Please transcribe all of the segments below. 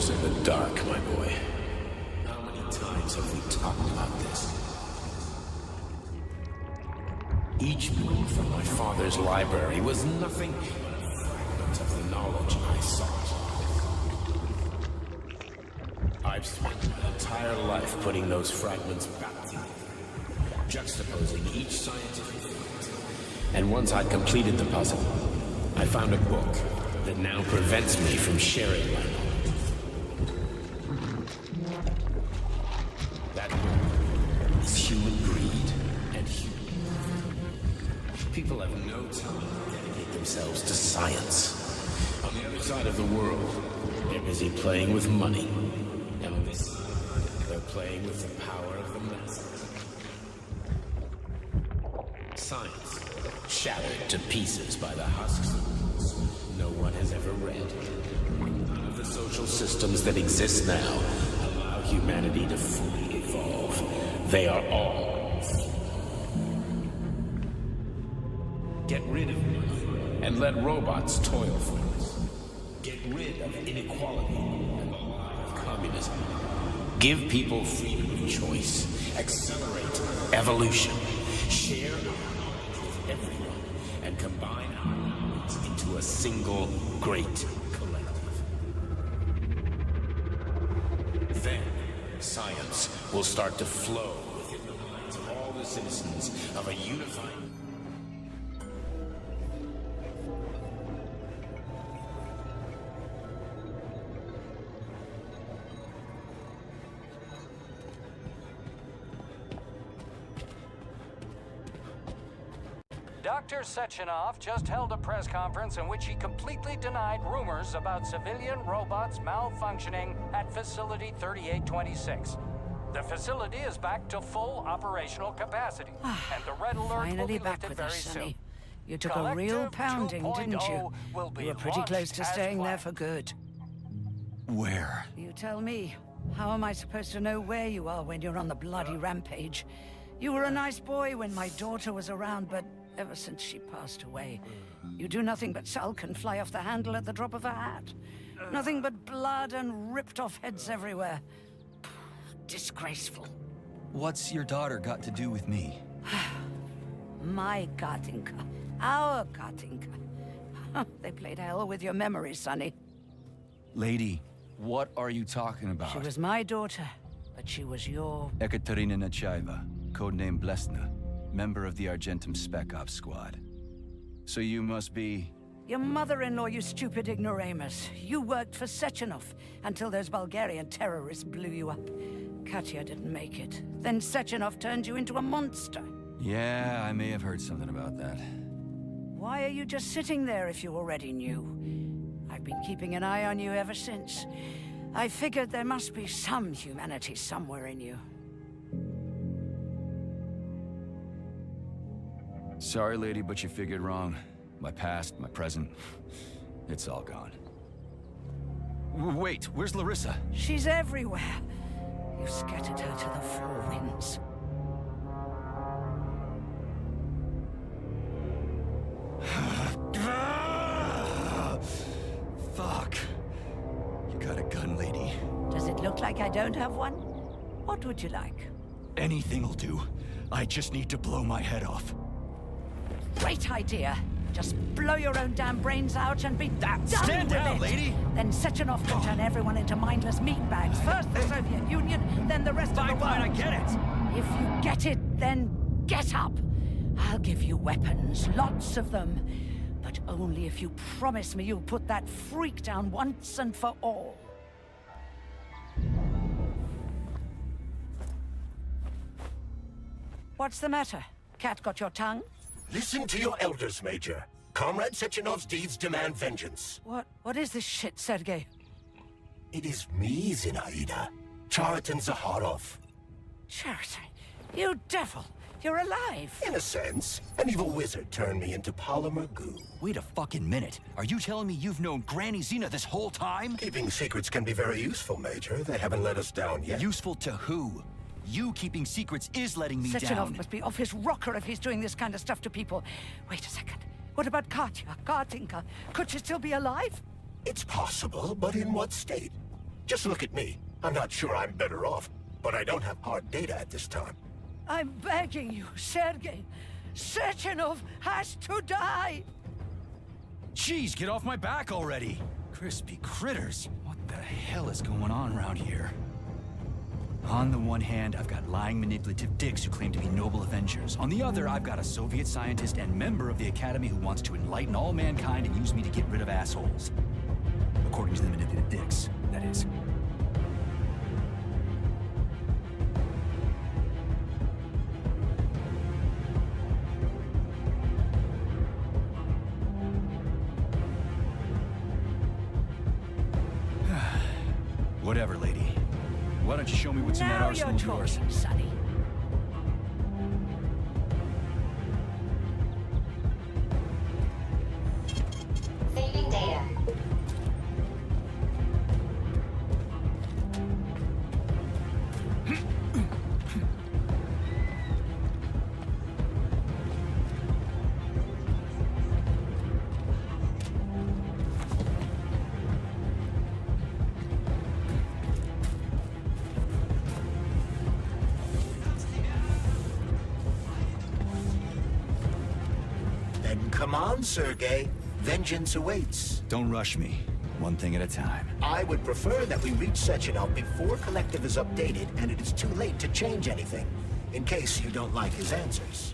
us in the dark, my boy. How many times have we talked about this? Each book from my father's library was nothing but a fragment of the knowledge I sought. I've spent my entire life putting those fragments back together, juxtaposing each scientific fact. And once I'd completed the puzzle, I found a book that now prevents me from sharing my knowledge. That book is human greed and human. People have no time to dedicate themselves to science. On the other side of the world, they're busy playing with money. And on this side, they're playing with the power of the masses. Science, shattered to pieces by the husks of books no one has ever read. None of the social systems that exist now allow humanity to fully evolve. They are all flawed. Get rid of money and let robots toil for us. Get rid of inequality and the lie of communism. Give people freedom of choice. Accelerate evolution. Share our knowledge with everyone and combine our knowledge into a single great collective. Then science will start to flow within the minds of all the citizens of a unified. Dr. Sechenov just held a press conference in which he completely denied rumors about civilian robots malfunctioning at Facility 3826. The facility is back to full operational capacity, and the red alert will Finally be back lifted with very us, soon. Sonny. You took a real pounding, didn't you? Will be You were pretty launched close to as staying there planned. for good. Where? You tell me. How am I supposed to know where you are when you're on the bloody rampage? You were a nice boy when my daughter was around, but ever since she passed away, you do nothing but sulk and fly off the handle at the drop of a hat. Nothing but blood and ripped off heads everywhere. Disgraceful. What's your daughter got to do with me? My Katinka. Our Katinka. They played hell with your memories, Sonny. Lady, what are you talking about? She was my daughter, but she was your... Ekaterina Nechaeva, codename Blesna, member of the Argentum Spec Ops squad. So you must be... Your mother-in-law, you stupid ignoramus. You worked for Sechenov until those Bulgarian terrorists blew you up. Katya didn't make it. Then Sechenov turned you into a monster. Yeah, I may have heard something about that. Why are you just sitting there if you already knew? I've been keeping an eye on you ever since. I figured there must be some humanity somewhere in you. Sorry, lady, but you figured wrong. My past, my present, it's all gone. Wait, where's Larissa? She's everywhere. You scattered her to the four winds. Fuck. You got a gun, lady. Does it look like I don't have one? What would you like? Anything'll do. I just need to blow my head off. Great idea. Just blow your own damn brains out and be done Stand with down, it. lady! Then Sechenov can turn everyone into mindless meatbags. First the Soviet Union, then the rest of the world. Fine, I get it. If you get it, then get up. I'll give you weapons, lots of them. But only if you promise me you'll put that freak down once and for all. What's the matter? Cat got your tongue? Listen to your elders, Major. Comrade Sechenov's deeds demand vengeance. What is this shit, Sergei? It is me, Zinaida. Chariton Zaharov. Chariton, you devil! You're alive! In a sense, an evil wizard turned me into polymer goo. Wait a fucking minute. Are you telling me you've known Granny Zena this whole time? Keeping secrets can be very useful, Major. They haven't let us down yet. Useful to who? You keeping secrets is letting me Sechenov down. must be off his rocker if he's doing this kind of stuff to people. Wait a second. What about Katya, Katinka? Could she still be alive? It's possible, but in what state? Just look at me. I'm not sure I'm better off, but I don't have hard data at this time. I'm begging you, Sergei. Sechenov has to die! Jeez, get off my back already! Crispy critters! What the hell is going on around here? On the one hand, I've got lying, manipulative dicks who claim to be noble avengers. On the other, I've got a Soviet scientist and member of the Academy who wants to enlighten all mankind and use me to get rid of assholes. According to the manipulative dicks, that is. Whatever, lady. Why don't you show me what's in that Now arsenal you're of yours? talking, Sonny. Saving data. Then come on, Sergei. Vengeance awaits. Don't rush me. One thing at a time. I would prefer that we reach Sechenov before Collective is updated and it is too late to change anything, in case you don't like his answers.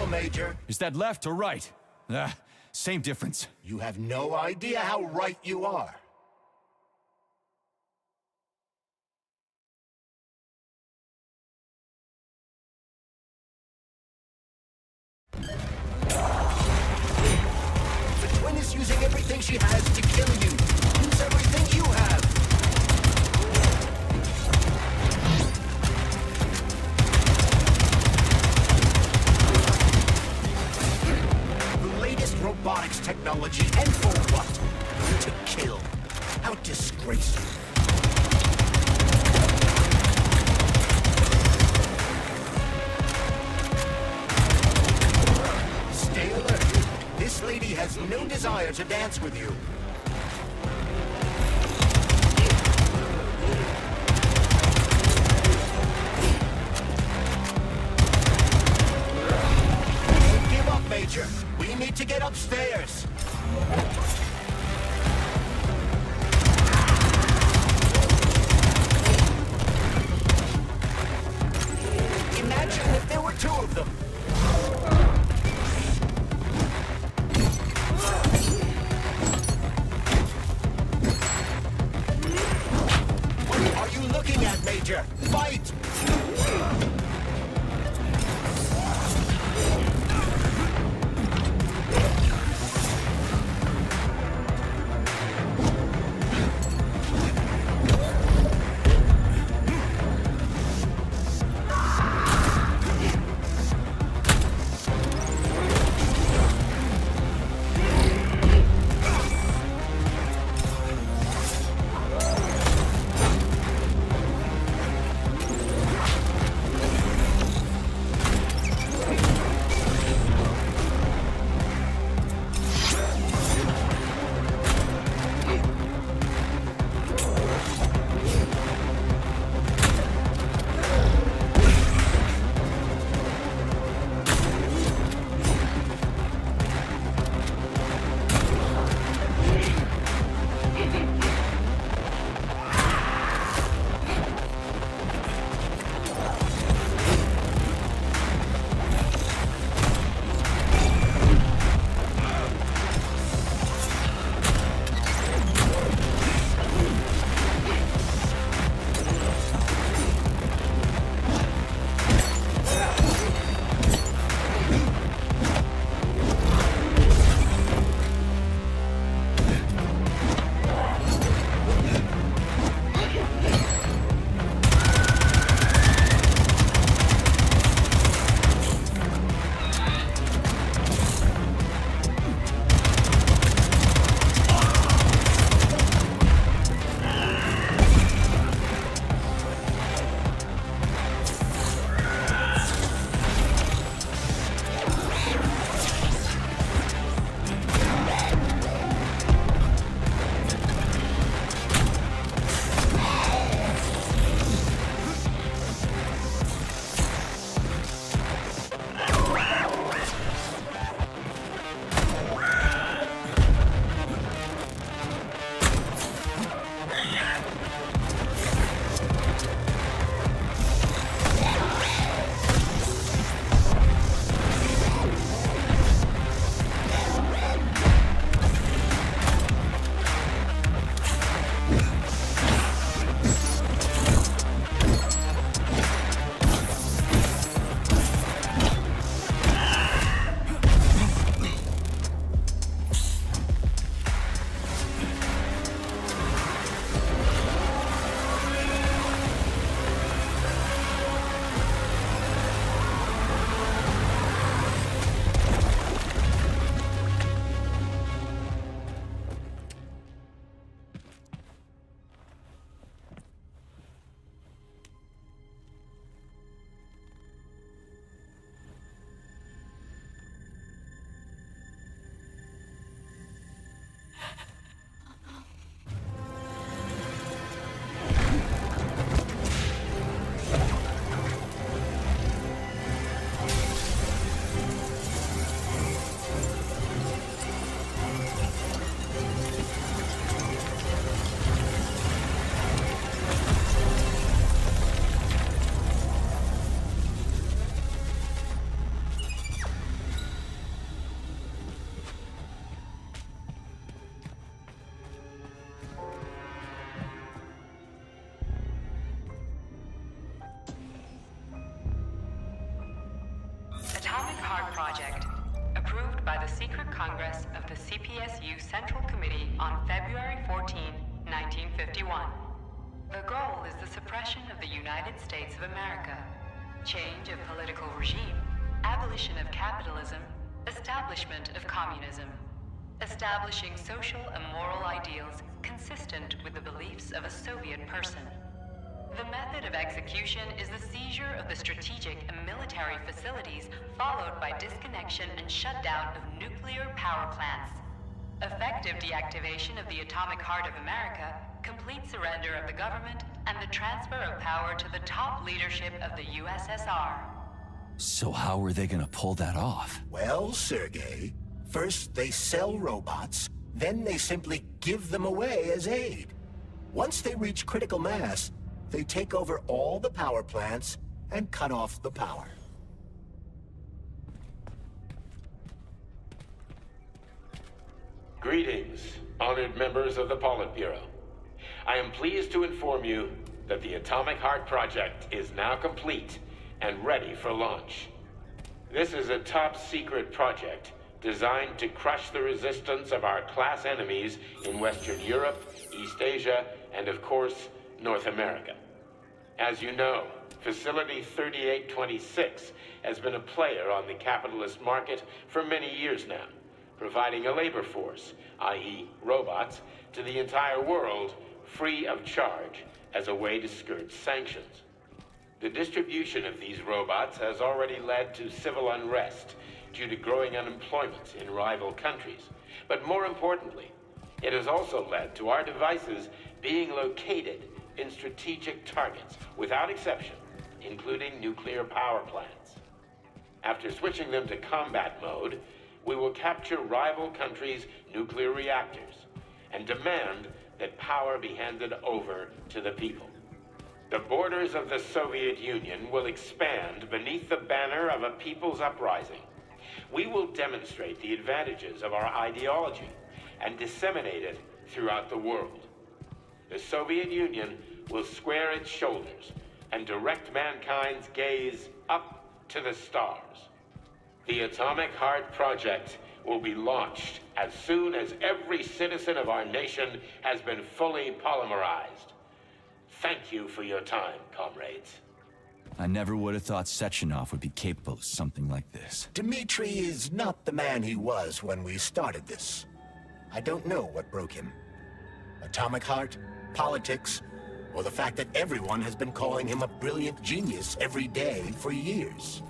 Major. Is that left or right? Same difference. You have no idea how right you are. The twin is using everything she has to kill you. Use everything you have. Robotics technology, and for what? To kill. How disgraceful. Stay alert. This lady has no desire to dance with you. Don't give up, Major. We need to get upstairs. Imagine if there were two of them. What are you looking at, Major? Fight! the Secret Congress of the CPSU Central Committee on February 14, 1951. The goal is the suppression of the United States of America, change of political regime, abolition of capitalism, establishment of communism, establishing social and moral ideals consistent with the beliefs of a Soviet person. The method of execution is the seizure of the strategic and military facilities, followed by disconnection and shutdown of nuclear power plants. Effective deactivation of the atomic heart of America, complete surrender of the government, and the transfer of power to the top leadership of the USSR. So how are they gonna pull that off? Well, Sergei, first they sell robots, then they simply give them away as aid. Once they reach critical mass, they take over all the power plants and cut off the power. Greetings, honored members of the Politburo. I am pleased to inform you that the Atomic Heart Project is now complete and ready for launch. This is a top-secret project designed to crush the resistance of our class enemies in Western Europe, East Asia, and of course, North America. As you know, Facility 3826 has been a player on the capitalist market for many years now, providing a labor force, i.e. robots, to the entire world free of charge as a way to skirt sanctions. The distribution of these robots has already led to civil unrest due to growing unemployment in rival countries. But more importantly, it has also led to our devices being located in strategic targets, without exception, including nuclear power plants. After switching them to combat mode, we will capture rival countries' nuclear reactors and demand that power be handed over to the people. The borders of the Soviet Union will expand beneath the banner of a people's uprising. We will demonstrate the advantages of our ideology and disseminate it throughout the world. The Soviet Union will square its shoulders and direct mankind's gaze up to the stars. The Atomic Heart Project will be launched as soon as every citizen of our nation has been fully polymerized. Thank you for your time, comrades. I never would have thought Sechenov would be capable of something like this. Dmitri is not the man he was when we started this. I don't know what broke him. Atomic Heart, politics, or the fact that everyone has been calling him a brilliant genius every day for years.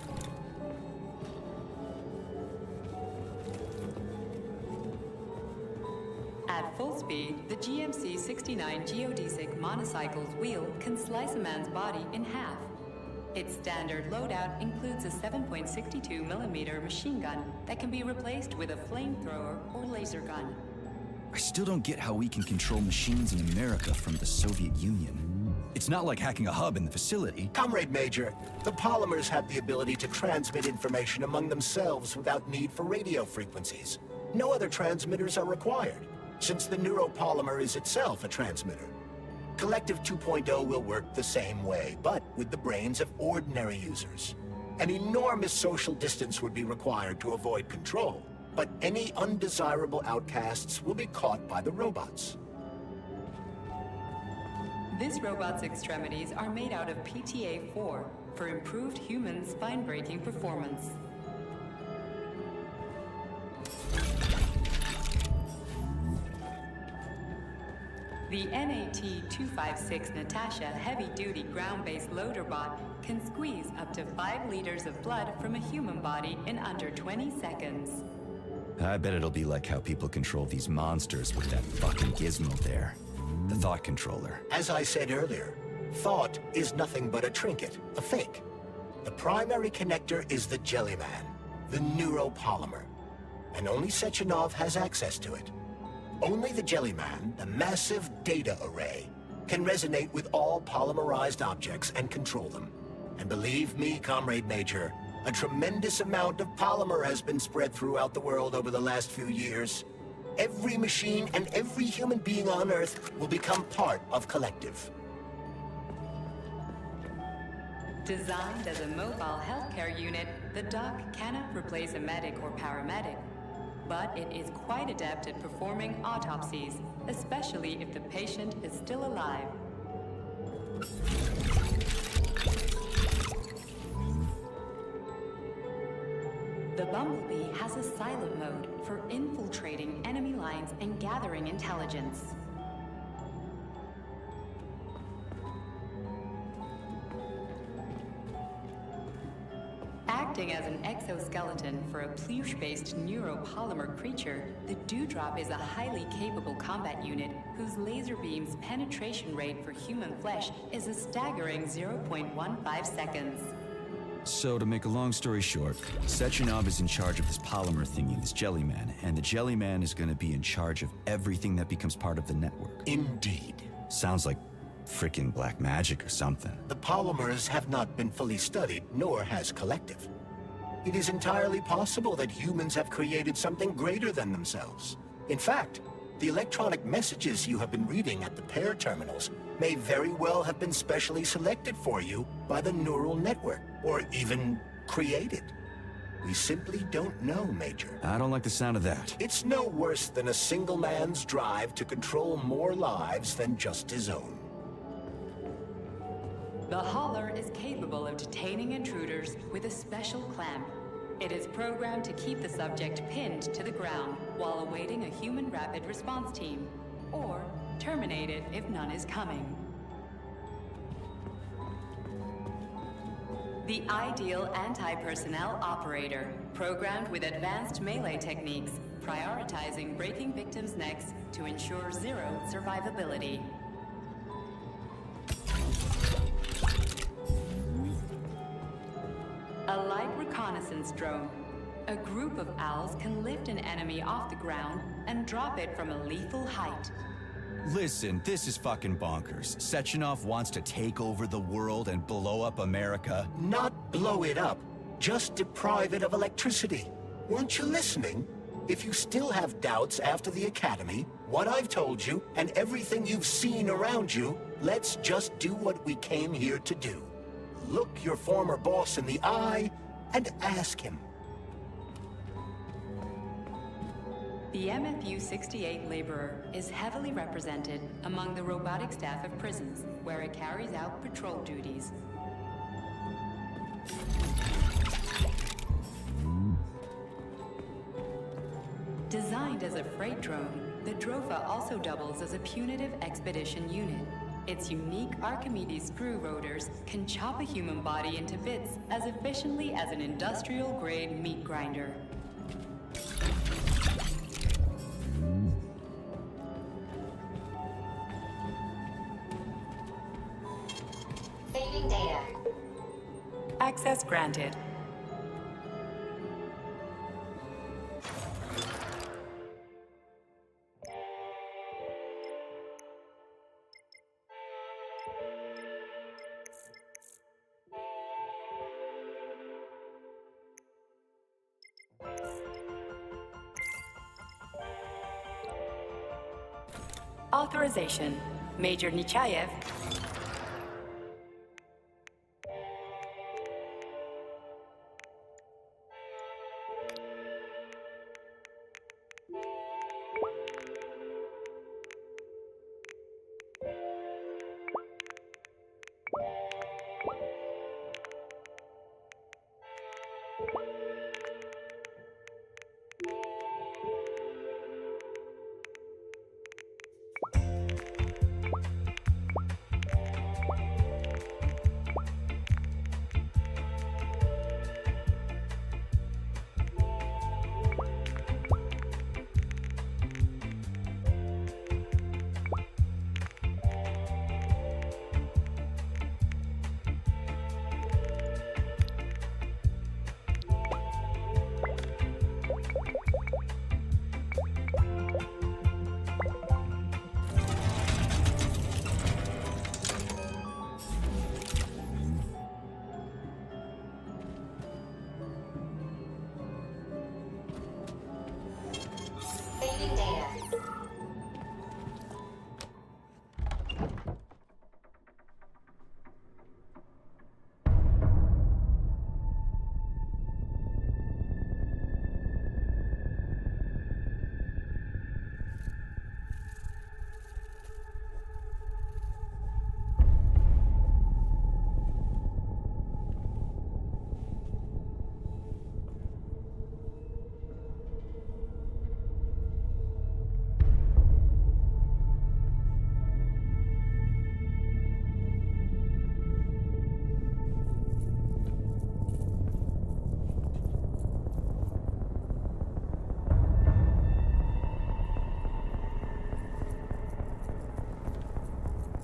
At full speed, the GMC-69 geodesic monocycle's wheel can slice a man's body in half. Its standard loadout includes a 7.62mm machine gun that can be replaced with a flamethrower or laser gun. I still don't get how we can control machines in America from the Soviet Union. It's not like hacking a hub in the facility. Comrade Major, the polymers have the ability to transmit information among themselves without need for radio frequencies. No other transmitters are required, since the neuropolymer is itself a transmitter. Collective 2.0 will work the same way, but with the brains of ordinary users. An enormous social distance would be required to avoid control, but any undesirable outcasts will be caught by the robots. This robot's extremities are made out of PTA-4 for improved human spine-breaking performance. The NAT-256 Natasha heavy-duty ground-based loader bot can squeeze up to 5 liters of blood from a human body in under 20 seconds. I bet it'll be like how people control these monsters with that fucking gizmo there. The thought controller. As I said earlier, thought is nothing but a trinket, a fake. The primary connector is the Jellyman, the neuropolymer, and only Sechenov has access to it. Only the Jellyman, the massive data array, can resonate with all polymerized objects and control them. And believe me, Comrade Major, a tremendous amount of polymer has been spread throughout the world over the last few years. Every machine and every human being on Earth will become part of Collective. Designed as a mobile healthcare unit, the doc cannot replace a medic or paramedic. but it is quite adept at performing autopsies, especially if the patient is still alive. The Bumblebee has a silent mode for infiltrating enemy lines and gathering intelligence. Acting as an exoskeleton for a pluche-based neuropolymer creature, the Dewdrop is a highly capable combat unit whose laser beam's penetration rate for human flesh is a staggering 0.15 seconds. So, to make a long story short, Sechenov is in charge of this polymer thingy, this Jellyman, and the Jellyman is gonna be in charge of everything that becomes part of the network. Indeed. Sounds like frickin' black magic or something. The polymers have not been fully studied, nor has Collective. It is entirely possible that humans have created something greater than themselves. In fact, the electronic messages you have been reading at the pair terminals may very well have been specially selected for you by the neural network, or even created. We simply don't know, Major. I don't like the sound of that. It's no worse than a single man's drive to control more lives than just his own. The Hauler is capable of detaining intruders with a special clamp. It is programmed to keep the subject pinned to the ground while awaiting a human rapid response team, or terminate it if none is coming. The ideal anti-personnel operator, programmed with advanced melee techniques, prioritizing breaking victims' necks to ensure zero survivability. A light reconnaissance drone. A group of owls can lift an enemy off the ground and drop it from a lethal height. Listen, this is fucking bonkers. Sechenov wants to take over the world and blow up America. Not blow it up, just deprive it of electricity. Weren't you listening? If you still have doubts after the Academy, what I've told you, and everything you've seen around you, let's just do what we came here to do. Look your former boss in the eye and ask him. The MFU-68 Laborer is heavily represented among the robotic staff of prisons, where it carries out patrol duties. Designed as a freight drone, the Drofa also doubles as a punitive expedition unit. Its unique Archimedes screw rotors can chop a human body into bits as efficiently as an industrial-grade meat grinder. Saving data. Access granted. Authorization. Major Nechayev.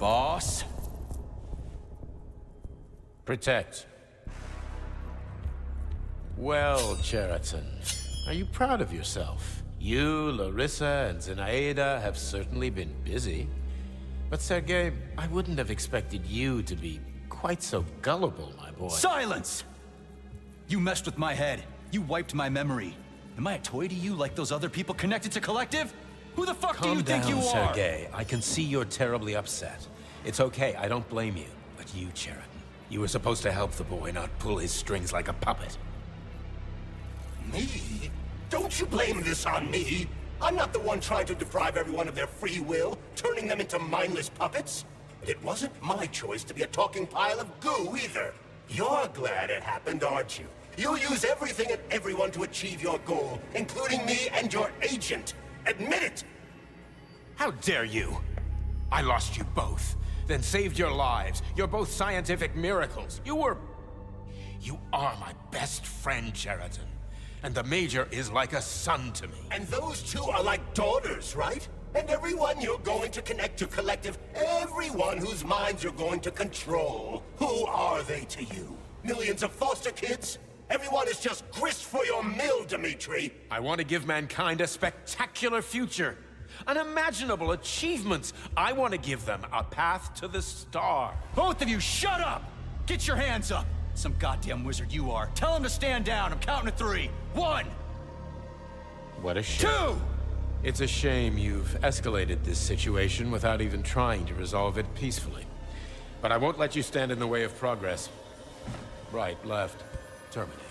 boss. Protect. Well, Cheriton, are you proud of yourself? You, Larissa, and Zenaida have certainly been busy. But Sergei, I wouldn't have expected you to be quite so gullible, my boy. Silence! You messed with my head. You wiped my memory. Am I a toy to you like those other people connected to Collective? Who the fuck do you think you are? Calm down, Sergei. I can see you're terribly upset. It's okay, I don't blame you. But you, Cheriton, you were supposed to help the boy, not pull his strings like a puppet. Me? Don't you blame this on me? I'm not the one trying to deprive everyone of their free will, turning them into mindless puppets. And it wasn't my choice to be a talking pile of goo, either. You're glad it happened, aren't you? You'll use everything and everyone to achieve your goal, including me and your agent. Admit it! How dare you? I lost you both, then saved your lives. You're both scientific miracles. You are my best friend, Cheriton. And the Major is like a son to me. And those two are like daughters, right? And everyone you're going to connect to Collective, everyone whose minds you're going to control. Who are they to you? Millions of foster kids? Everyone is just grist for your mill, Dimitri. I want to give mankind a spectacular future. Unimaginable achievements. I want to give them a path to the star. Both of you, shut up! Get your hands up! Some goddamn wizard you are. Tell him to stand down. I'm counting to 3. 1! What a shame. 2! It's a shame you've escalated this situation without even trying to resolve it peacefully. But I won't let you stand in the way of progress. Right, left, terminate.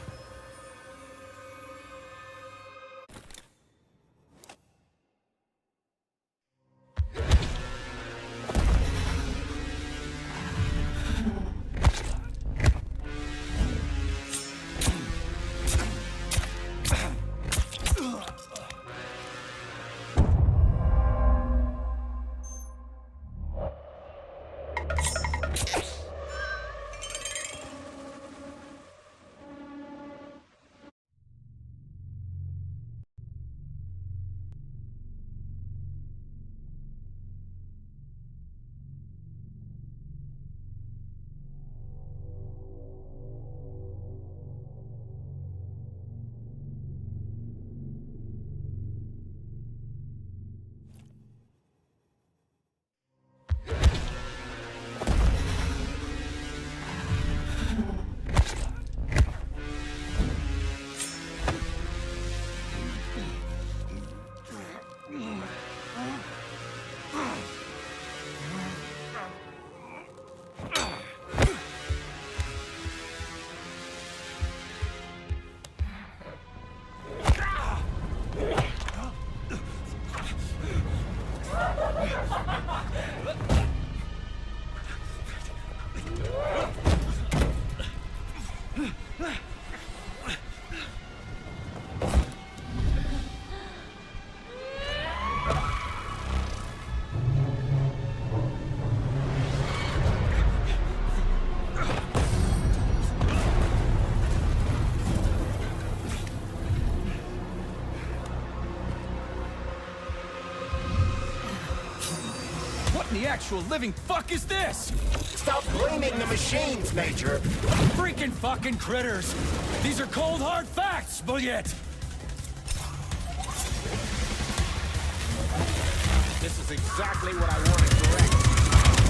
The actual living fuck is this? Stop blaming the machines, Major. Freaking fucking critters. These are cold hard facts, Bullet. This is exactly what I wanted, correct?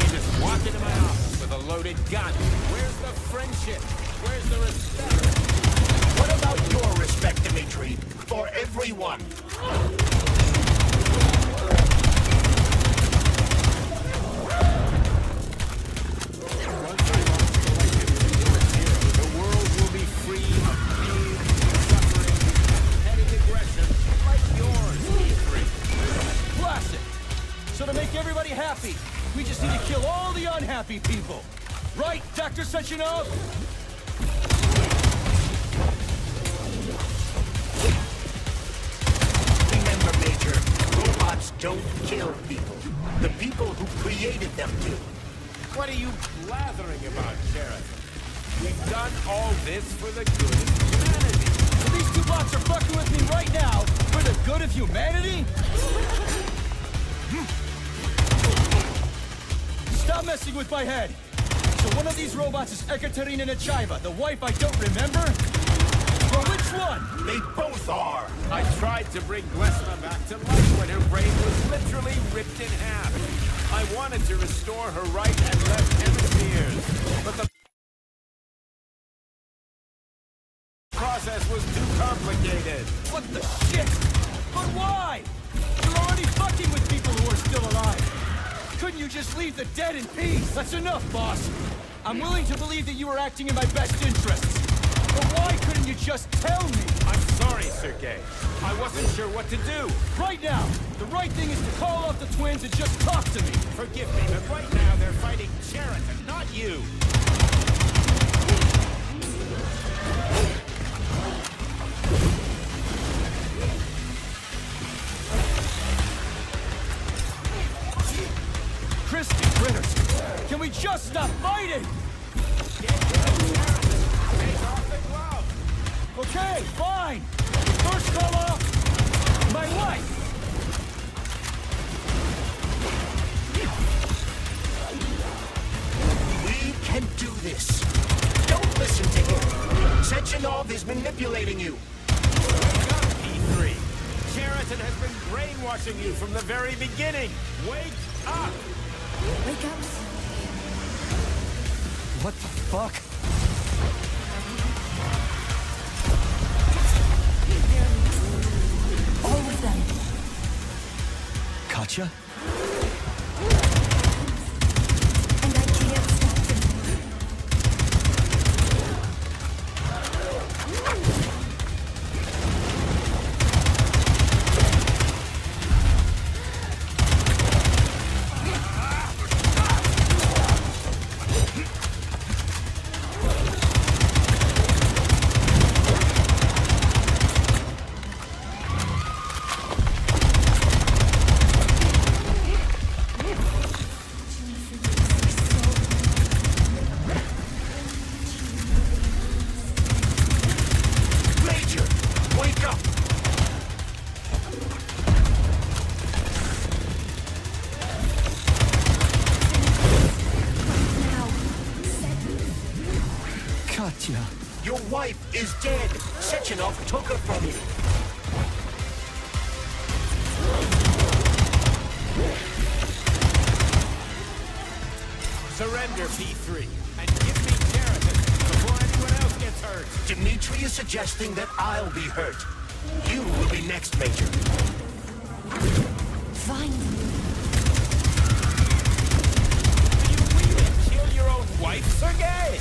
You just walked into my office with a loaded gun. Where's the friendship? Where's the respect? What about your respect, Dimitri? For everyone. So to make everybody happy, we just need to kill all the unhappy people. Right, Dr. Sechenov? Remember, Major, robots don't kill people. The people who created them do. What are you blathering about, Sheriff? We've done all this for the good of humanity. So these two bots are fucking with me right now for the good of humanity? Stop messing with my head! So one of these robots is Ekaterina Nechaeva, the wife I don't remember? Well, which one? They both are! I tried to bring Glesma back to life when her brain was literally ripped in half. I wanted to restore her right and left hemispheres, but the process was too complicated. What the shit? But why? You're already fucking with people who are still alive. Couldn't you just leave the dead in peace? That's enough, boss. I'm willing to believe that you were acting in my best interests. But why couldn't you just tell me? I'm sorry, Sergei. I wasn't sure what to do. Right now, the right thing is to call off the twins and just talk to me. Forgive me, but right now they're fighting Cheriton, not you. Crispy critters! Can we just stop fighting? Take off the glove. Okay, fine. First call off my wife. We can do this. Don't listen to him. Sechenov is manipulating you. Wake up, E3. Cheriton has been brainwashing you from the very beginning. Wake up! Wake up. What the fuck? All of them. Katya? And I can't stop them. Major, wake up! Now. Katya. Your wife is dead. Sechenov took her from you. Surrender, P3, and give me Cheriton before anyone else gets hurt. Dmitri is suggesting that I'll be hurt. You will be next, Major. Fine. Will you really kill your own wife, Sergei?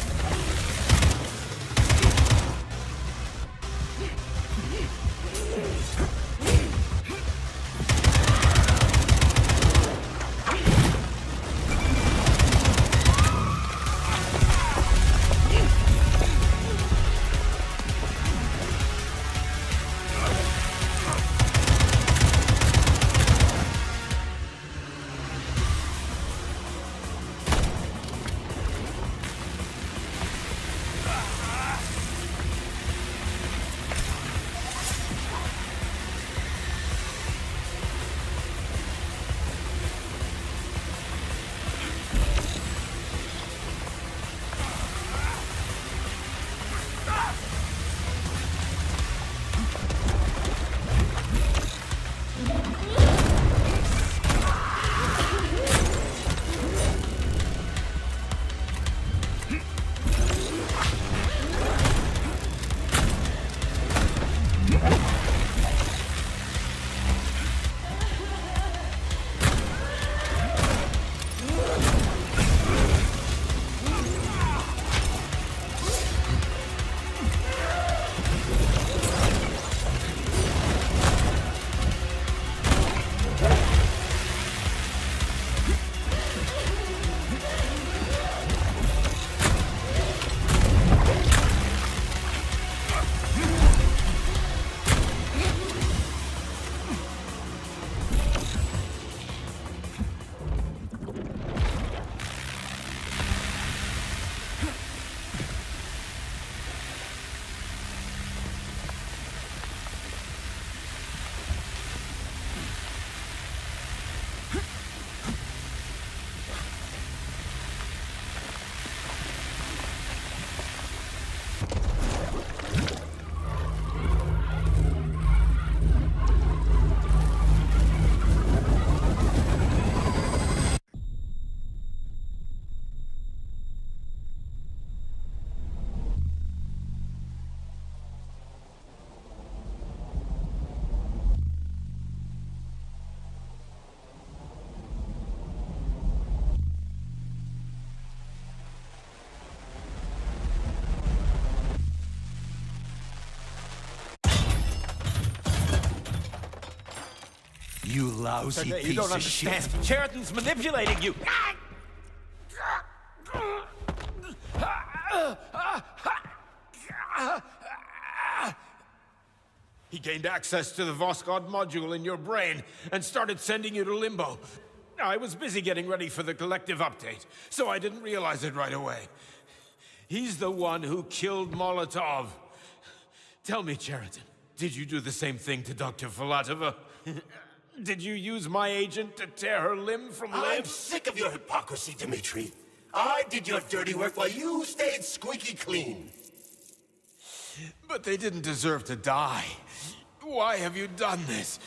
lousy You piece don't of understand. shit. Sheraton's manipulating you. He gained access to the Voskhod module in your brain and started sending you to Limbo. I was busy getting ready for the collective update, so I didn't realize it right away. He's the one who killed Molotov. Tell me, Sheraton, did you do the same thing to Dr. Filatova? Did you use my agent to tear her limb from limb? I'm sick of your hypocrisy, Dmitri. I did your dirty work while you stayed squeaky clean. But they didn't deserve to die. Why have you done this?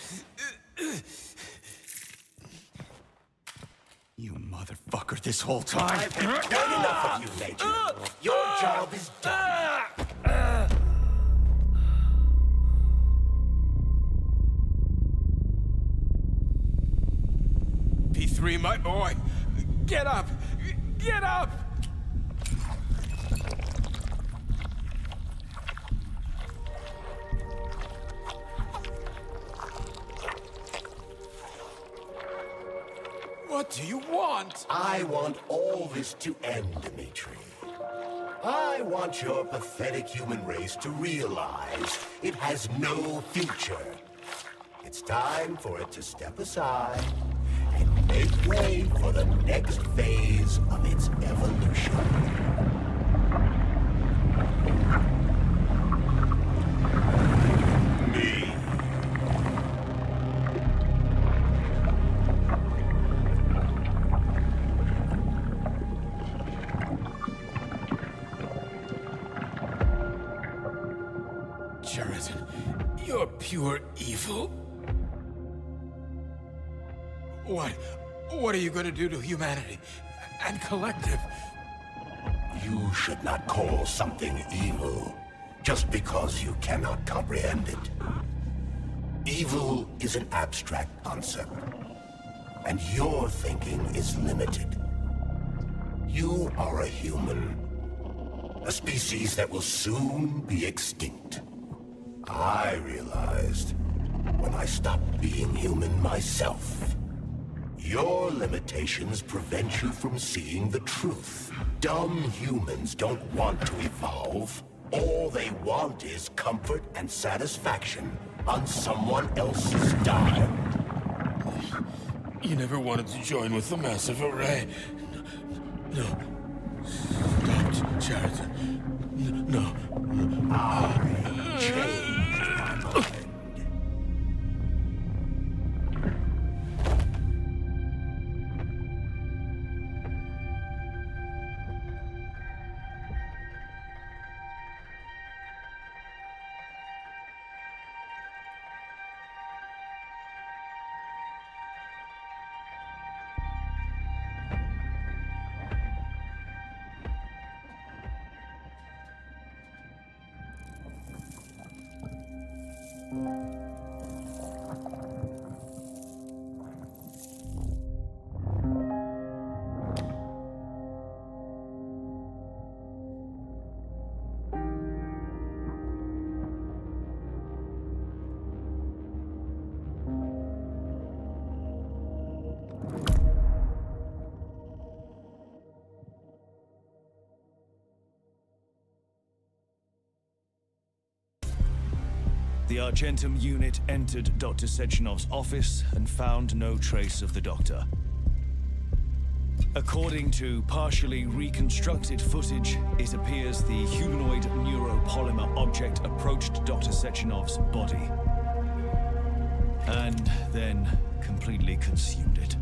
You motherfucker, this whole time. I've had done enough of you, Major. Your job is done. P3, my boy. Get up! Get up! What do you want? I want all this to end, Dmitri. I want your pathetic human race to realize it has no future. It's time for it to step aside and make way for the next phase of its evolution. Me. Sheraton, you're pure evil. What are you going to do to humanity and collective? You should not call something evil just because you cannot comprehend it. Evil is an abstract concept, and your thinking is limited. You are a human, a species that will soon be extinct. I realized when I stopped being human myself. Your limitations prevent you from seeing the truth. Dumb humans don't want to evolve. All they want is comfort and satisfaction on someone else's dime. You never wanted to join with the massive array. No. Don't, Sheraton. No. I changed my mind. The Argentum unit entered Dr. Sechenov's office and found no trace of the doctor. According to partially reconstructed footage, it appears the humanoid neuropolymer object approached Dr. Sechenov's body and then completely consumed it.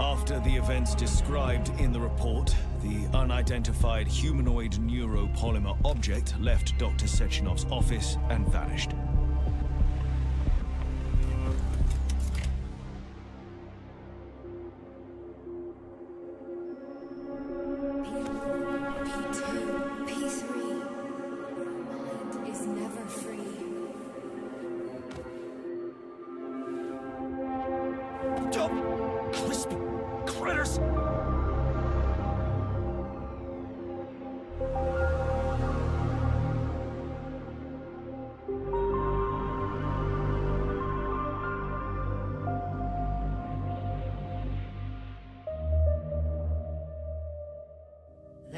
After the events described in the report, the unidentified humanoid neuropolymer object left Dr. Sechenov's office and vanished. P2, P3. Mind is never free. Dumb, crispy critters!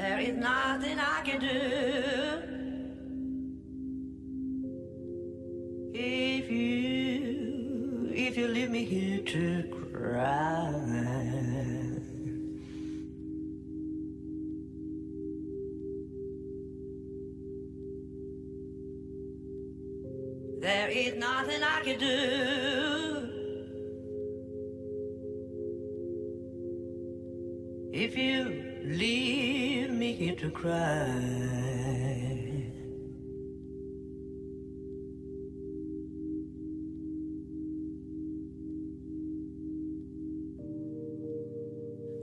There is nothing I can do. If you leave me here to cry. There is nothing I can do. If you leave me here to cry.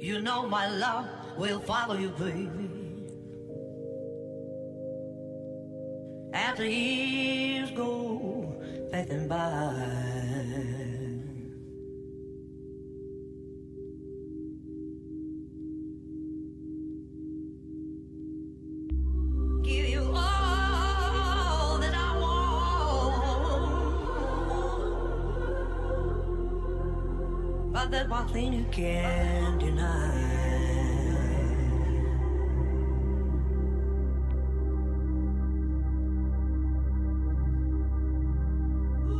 You know my love will follow you, baby. As the years go passing by. Give you all that I want. But there's one thing you can't deny.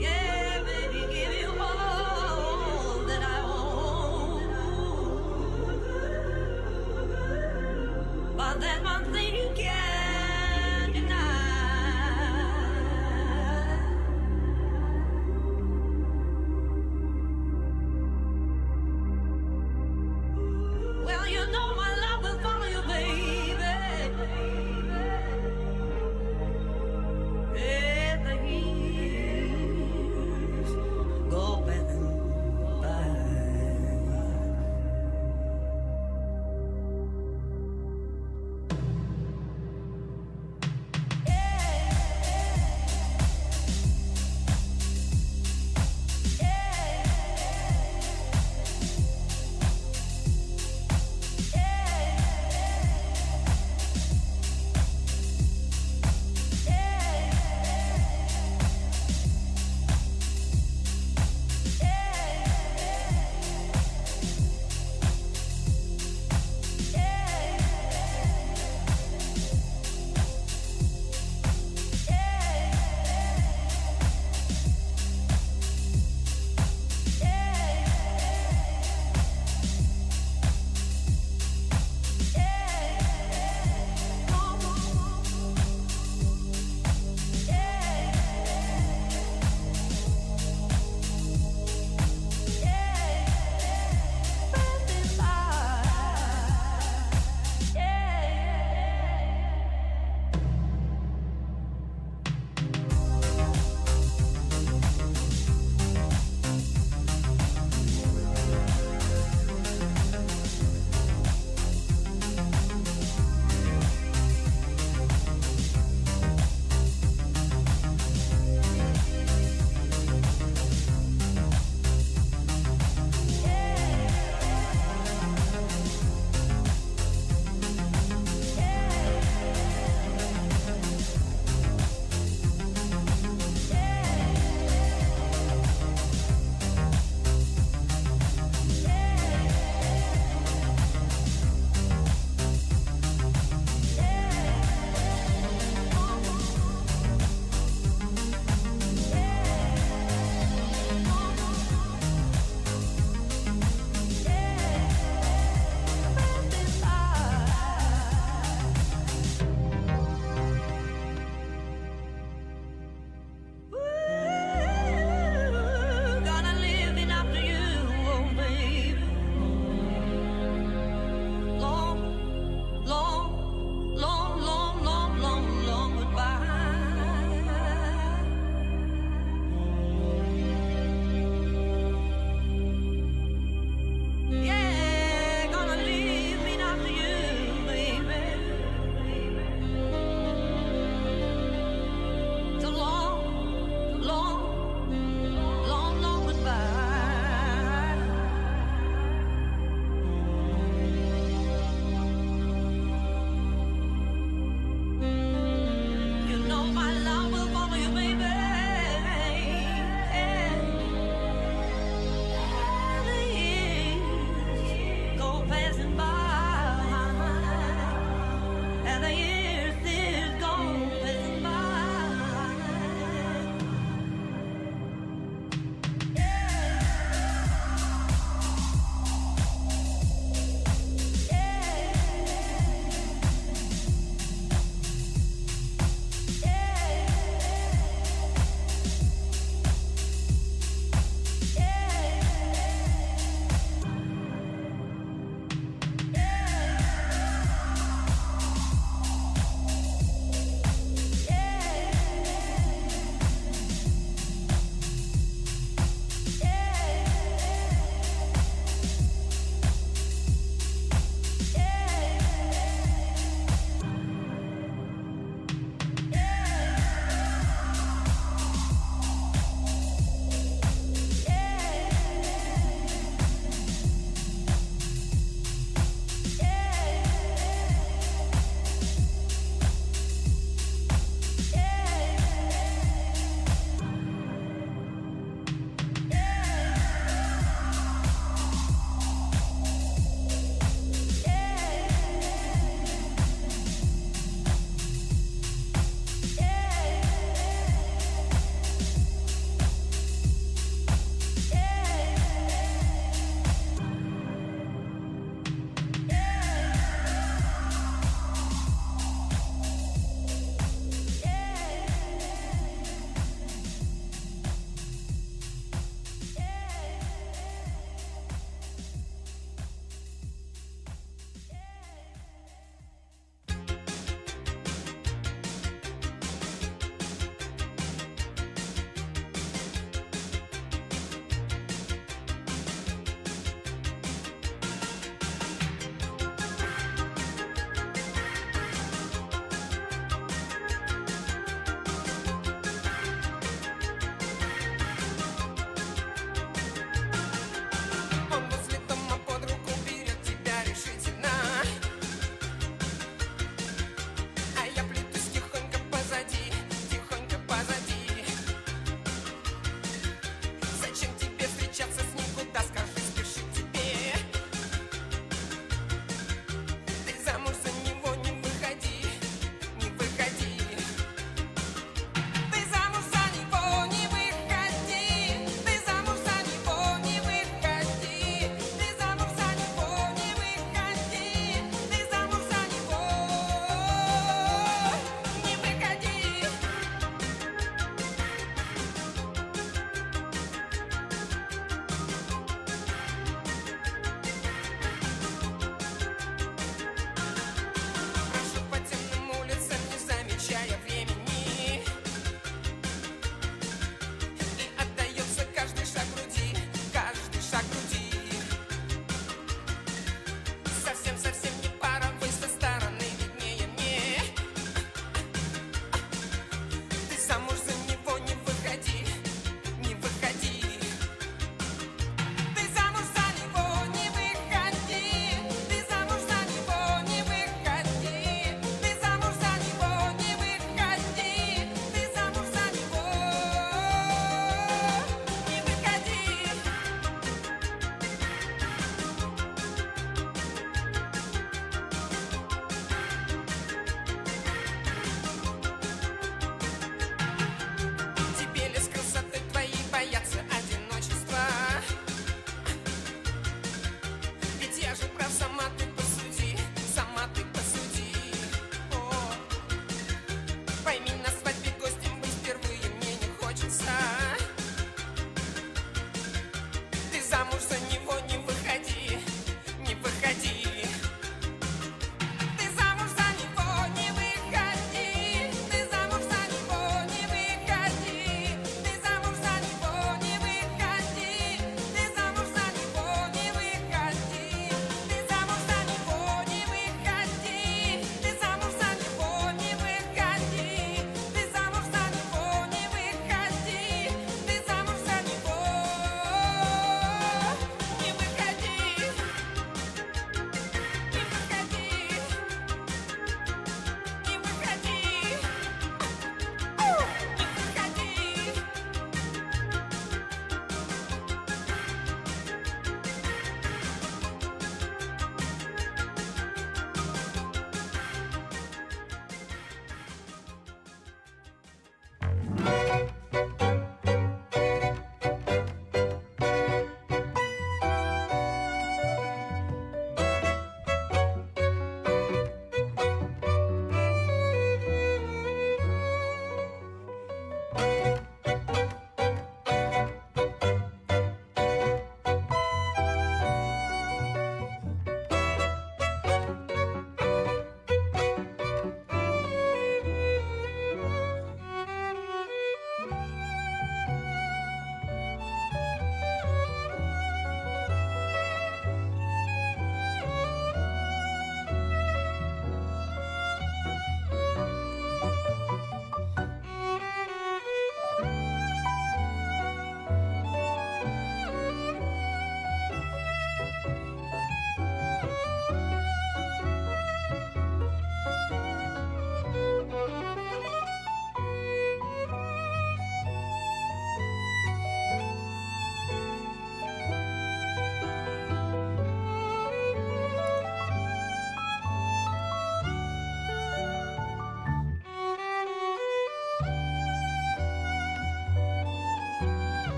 Yeah, baby, give you all that I want. But there's one thing you can't deny.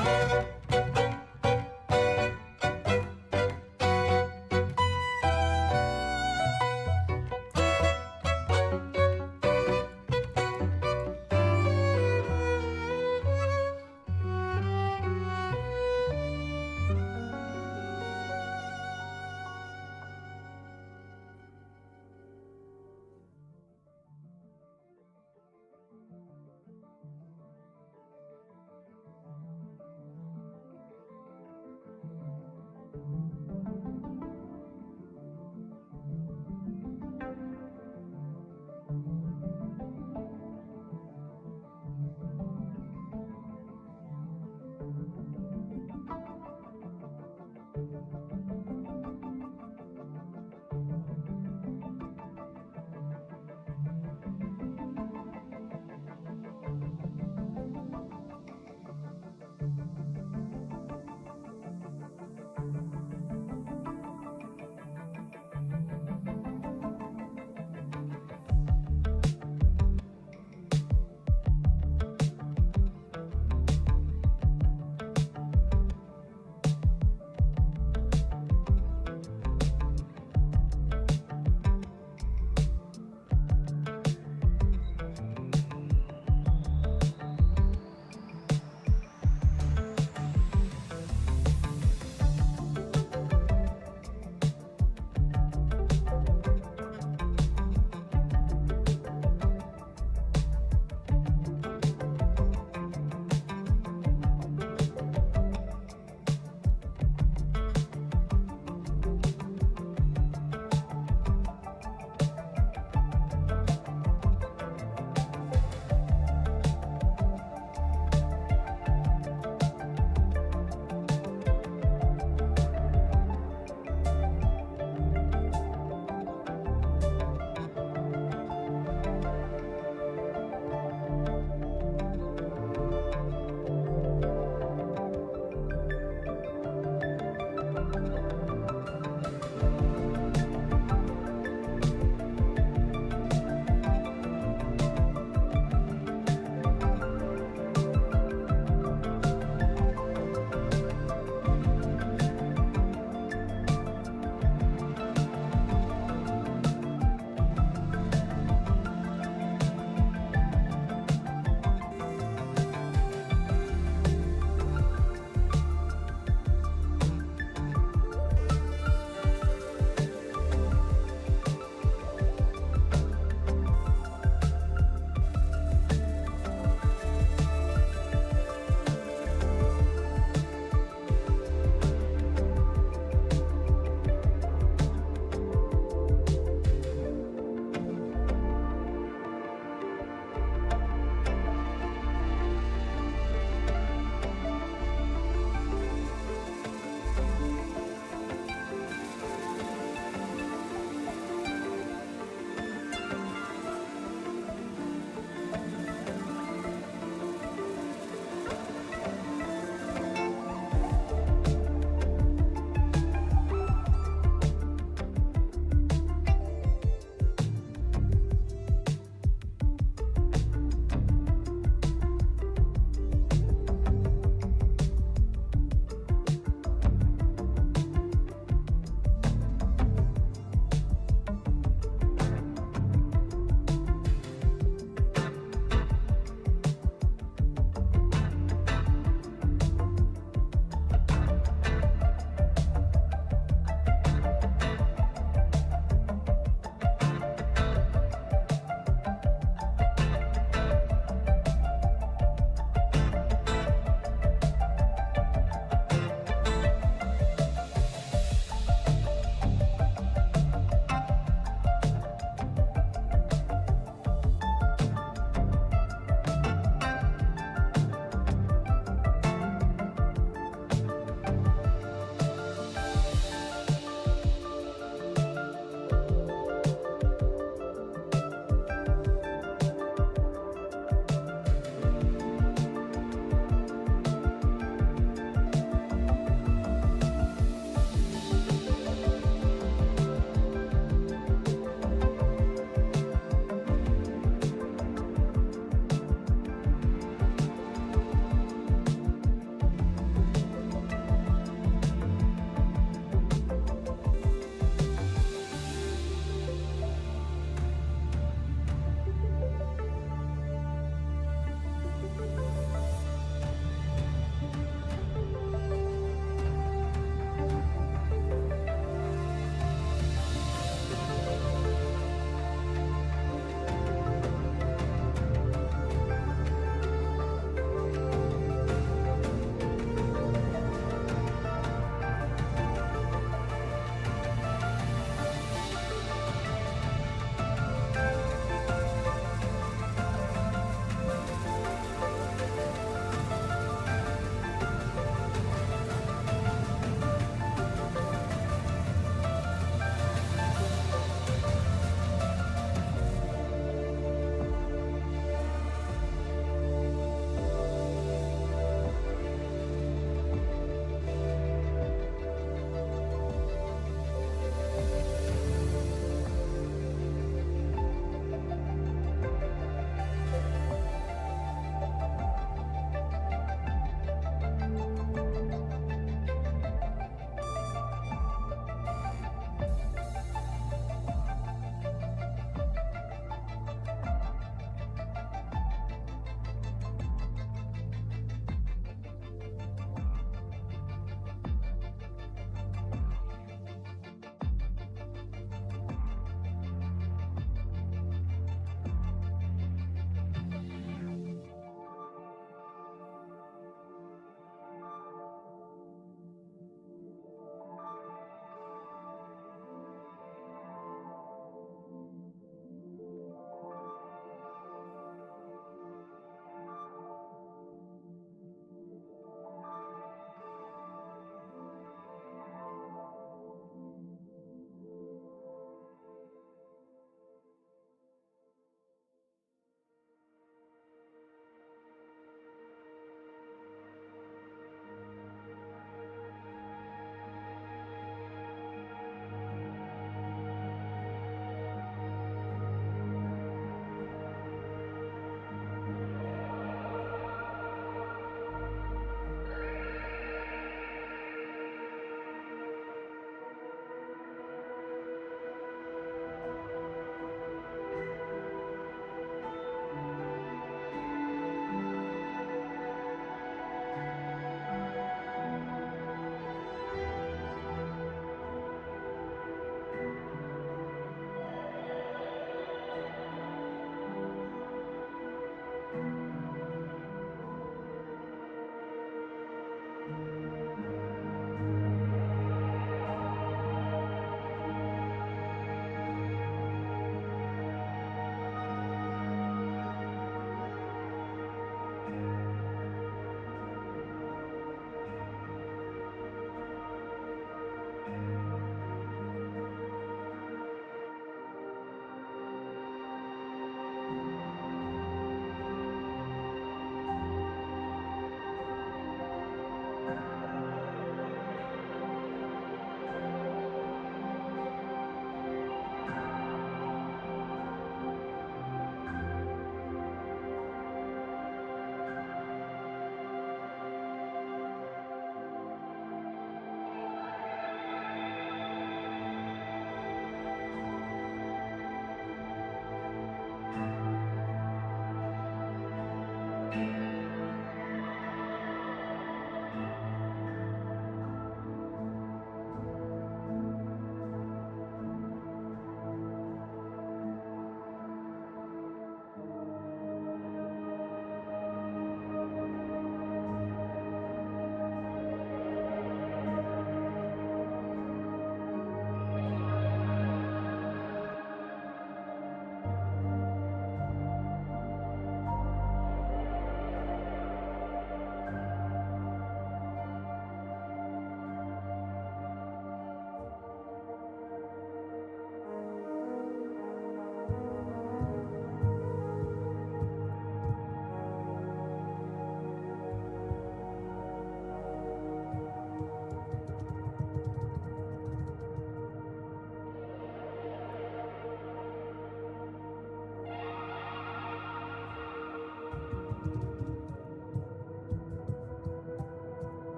P3.